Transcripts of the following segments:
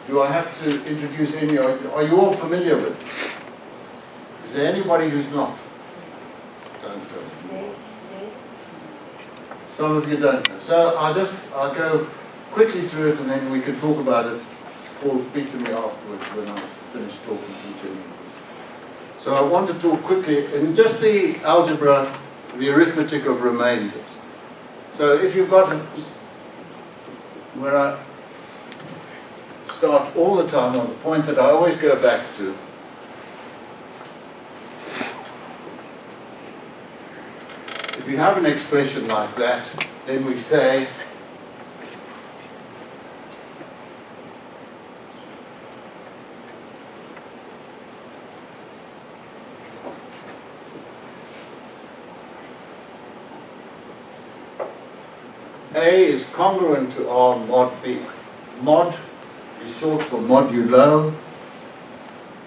do I have to introduce any? Are you all familiar with it? Is there anybody who's not? Don't tell me. Some of you don't know. So I'll go quickly through it and then we can talk about it, or speak to me afterwards when I've finished talking to you. So I want to talk quickly in just the algebra, the arithmetic of remainders. So if you've got where I start all the time on the point that I always go back to, if you have an expression like that, then we say A is congruent to R mod B. Mod is short for modulo,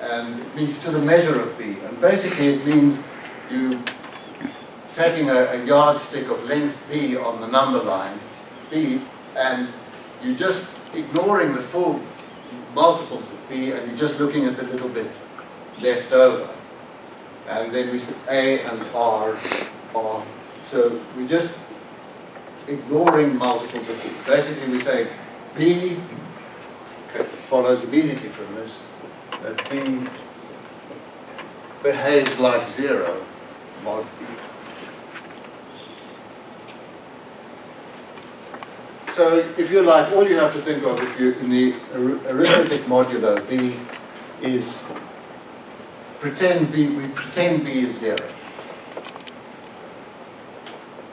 and it means to the measure of B. And basically it means you taking a yardstick of length B on the number line, B, and you're just ignoring the full multiples of B, and you're just looking at the little bit left over. And then we say A and R are, so we just ignoring multiples of B. Basically we say B, follows immediately from this, that B behaves like 0 mod B. So if you like, all you have to think of if you in the arithmetic modulo B is pretend B, we pretend B is 0.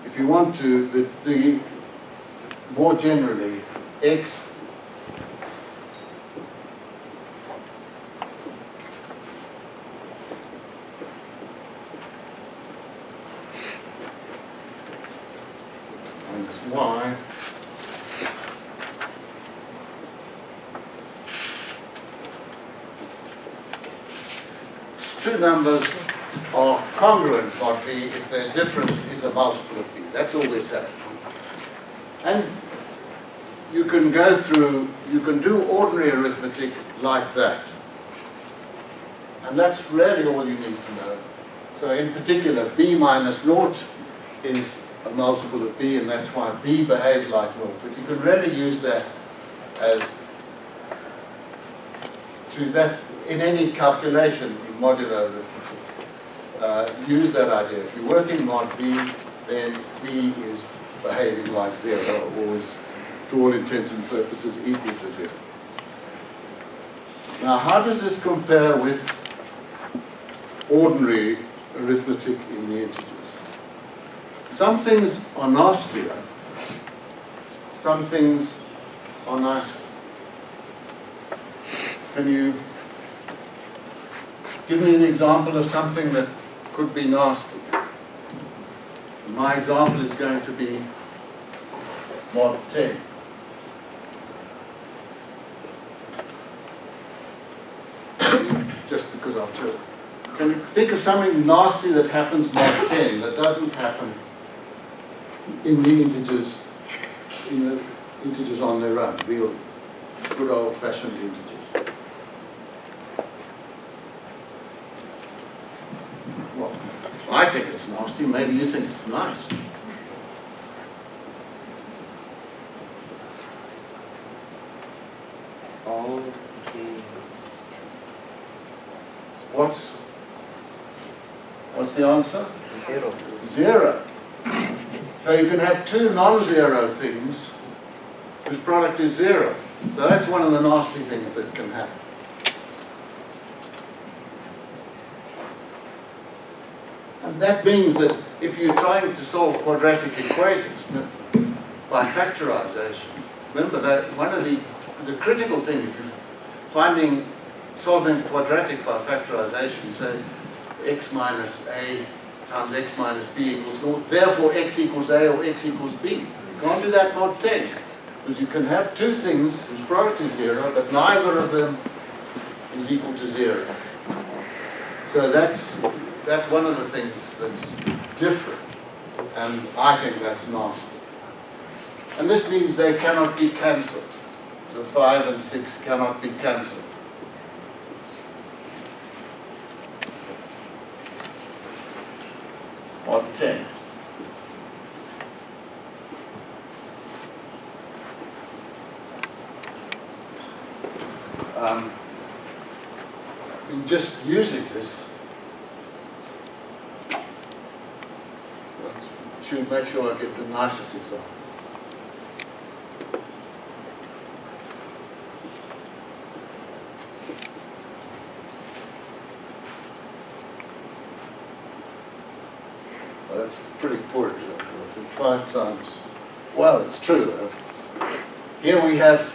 If you want to, the more generally, X minus Y two numbers are congruent mod B if their difference is a multiple of B. That's all we're saying. And you can go through, you can do ordinary arithmetic like that. And that's really all you need to know. So in particular, B minus naught is a multiple of B, and that's why B behaves like naught. But you can really use that as to that in any calculation in modulo arithmetic. Use that idea. If you're working mod B, then B is behaving like 0, or is, to all intents and purposes, equal to 0. Now, how does this compare with ordinary arithmetic in the integers? Some things are nastier, some things are nicer. Can you give me an example of something that could be nasty? My example is going to be mod 10. Just because I've chosen. Can you think of something nasty that happens mod 10 that doesn't happen in the integers on their own, real good old-fashioned integers? Well, I think it's nasty. Maybe you think it's nice. Okay. What's the answer? 0. 0. So you can have two non-zero things whose product is 0. So that's one of the nasty things that can happen. And that means that if you're trying to solve quadratic equations by factorization, remember that one of the critical thing, if you're solving quadratic by factorization, you say x minus a times x minus b equals 0, therefore x equals a or x equals b. You can't do that mod 10, because you can have two things whose product is 0, but neither of them is equal to 0. So that's one of the things that's different, and I think that's nasty. And this means they cannot be cancelled. So 5 and 6 cannot be cancelled. Mod 10. In just using this, I should make sure I get the nicest example. Well, that's a pretty poor example. I think 5 times. Well, it's true though. Here we have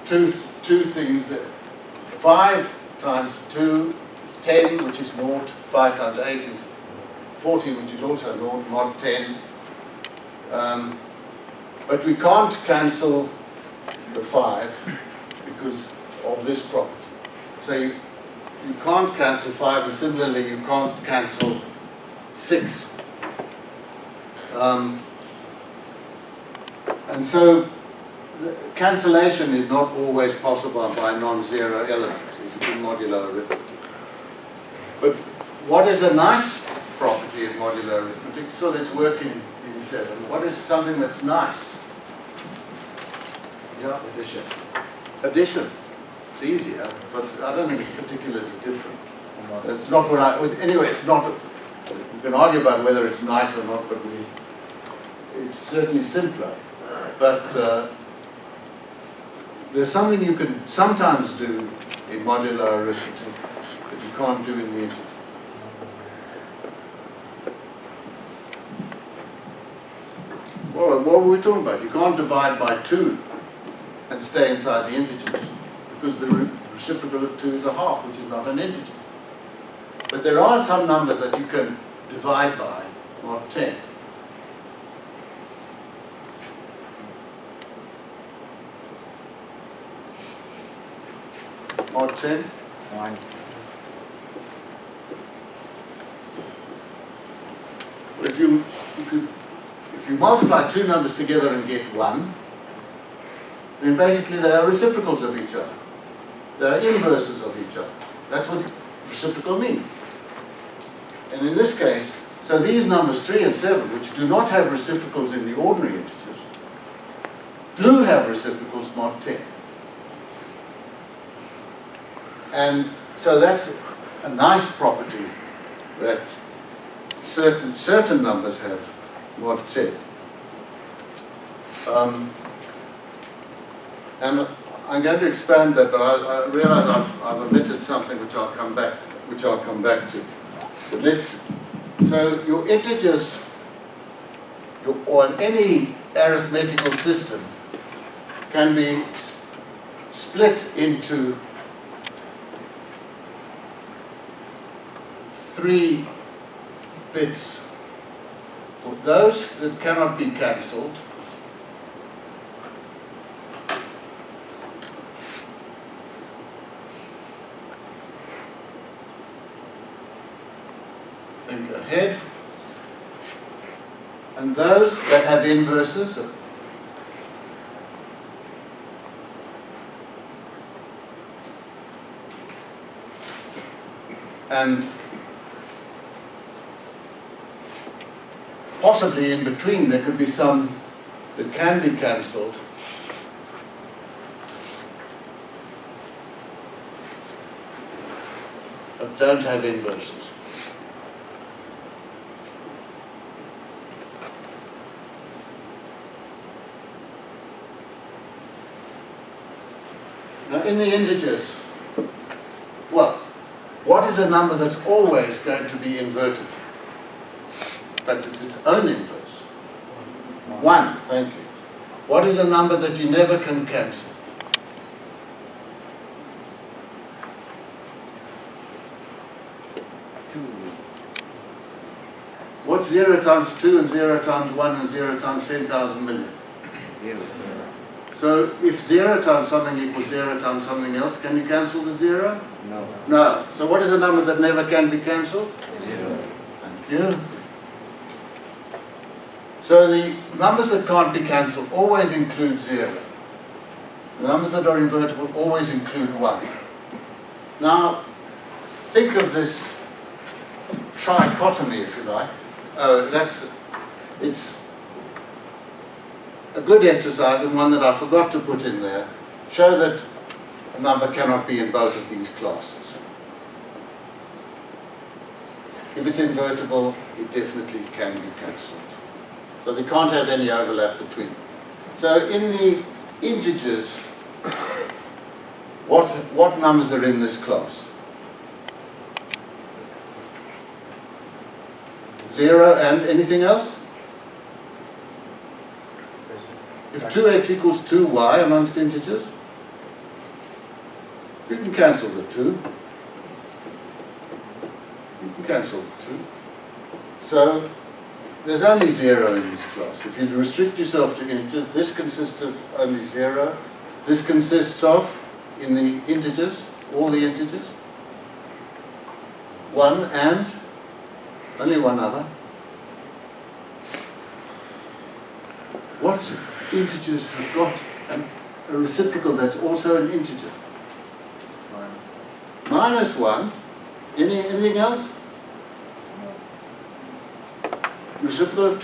two things that 5 times 2 is 10, which is 0. 5 times 8 is 40, which is also 0, mod 10. But we can't cancel the 5 because of this property. So you can't cancel 5, and similarly you can't cancel 6. And so cancellation is not always possible by non-zero elements if you do modular arithmetic. But what is a nice property in modular arithmetic, so that it's working in 7? What is something that's nice? Yeah, addition. Addition. It's easier, but I don't think it's particularly different. It's not what I... Anyway, it's not... We can argue about whether it's nice or not, but it's certainly simpler. But there's something you can sometimes do in modular arithmetic that you can't do in the integer. Well, what were we talking about? You can't divide by 2 and stay inside the integers, because the reciprocal of 2 is a half, which is not an integer. But there are some numbers that you can divide by, mod 10. Mod 10? 1. Well, if you multiply 2 numbers together and get 1, then basically they are reciprocals of each other. They are inverses of each other. That's what reciprocal means. And in this case, so these numbers 3 and 7, which do not have reciprocals in the ordinary integers, do have reciprocals mod 10. And so that's a nice property that certain numbers have mod 10. And I'm going to expand that, but I realize I've omitted something which I'll come back to. But so your integers, or in any arithmetical system, can be split into 3 bits. Those that cannot be cancelled, think ahead, and those that have inverses, and possibly in between there could be some that can be cancelled, but don't have inverses. Now in the integers, well, what is a number that's always going to be inverted? In fact, it's its own inverse. 1, thank you. What is a number that you never can cancel? 2. What's 0 times 2 and 0 times 1 and 0 times 10,000 million? 0. So if 0 times something equals 0 times something else, can you cancel the 0? No. No. So what is a number that never can be cancelled? 0. Thank you. So the numbers that can't be cancelled always include 0. The numbers that are invertible always include 1. Now, think of this trichotomy, if you like. It's a good exercise, and one that I forgot to put in there. Show that a number cannot be in both of these classes. If it's invertible, it definitely can be cancelled. So they can't have any overlap between them. So in the integers, what numbers are in this class? 0 and anything else? If 2x equals 2y amongst integers, you can cancel the 2. You can cancel the 2. So there's only 0 in this class. If you restrict yourself to integers, this consists of only 0. This consists of, in the integers, all the integers, 1 and only one other. What integers have got a reciprocal that's also an integer? Minus 1. Anything else? Reciprocal of 2.